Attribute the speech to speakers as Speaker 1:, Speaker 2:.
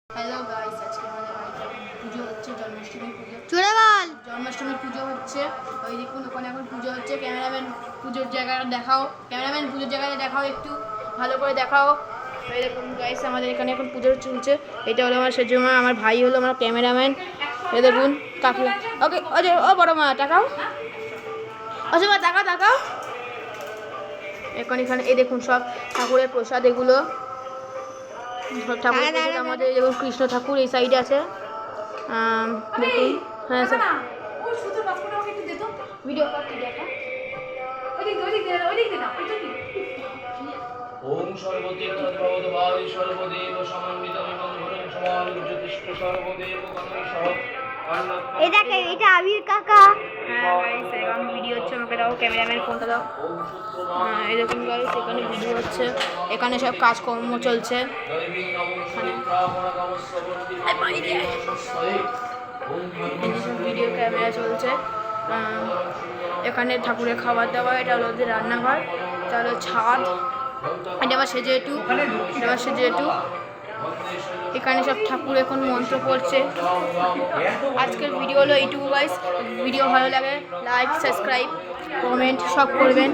Speaker 1: Hello guys, আজকে আমাদের বাড়িতে পুজো হচ্ছে, জন্মাষ্টমী পুজো। জন্মাষ্টমীর পুজো হচ্ছে। ওই দেখুন ওখানে এখন পুজো হচ্ছে। ক্যামেরাম্যান পুজোর জায়গাটা দেখাও, একটু ভালো করে দেখাও। এই দেখুন গাইস, আমাদের এখানে এখন পুজো চলছে। এটা হলো আমার সেজমা, আমার ভাই হলো আমার ক্যামেরাম্যান। এই দেখুন কাকু। ওকে ও বড় মা তাকাও, অসীমা তাকাও। এখন এখানে এই দেখুন সব ঠাকুরের প্রসাদ, এগুলো ঠাকুর আমাদের দেখুন কৃষ্ণ ঠাকুর এই সাইডে আছে। দেখুন হ্যাঁ ভিডিও
Speaker 2: ওম সর্বতীর্থদ্রবদ্ভাবি সর্বদেব সমন্বিতমিমং গুরুং সমালোচ্যতিষ্ঠ সর্বদেব গণৈঃ
Speaker 3: এটা আবির কাকা।
Speaker 1: এখন ভিডিও হচ্ছে, আমাকে দাও ক্যামেরাম্যান ফোনটা দাও। এই দেখুন গাইস, এখানে ভিডিও হচ্ছে, এখানে সব কাজকর্ম চলছে। ভিডিও ক্যামেরা চলছে। এখানে ঠাকুরের খাবার দাবার, এটা হলো ওদের রান্নাঘর, এটা হলো ছাদ, এটা আবার সেজে একটু। এখানে সব ঠাকুর এখন মন্ত্র পড়ছে। আজকের ভিডিও হলো এইটুকু গাইস। ভিডিও ভালো লাগে লাইক, সাবস্ক্রাইব, কমেন্ট সব করবেন।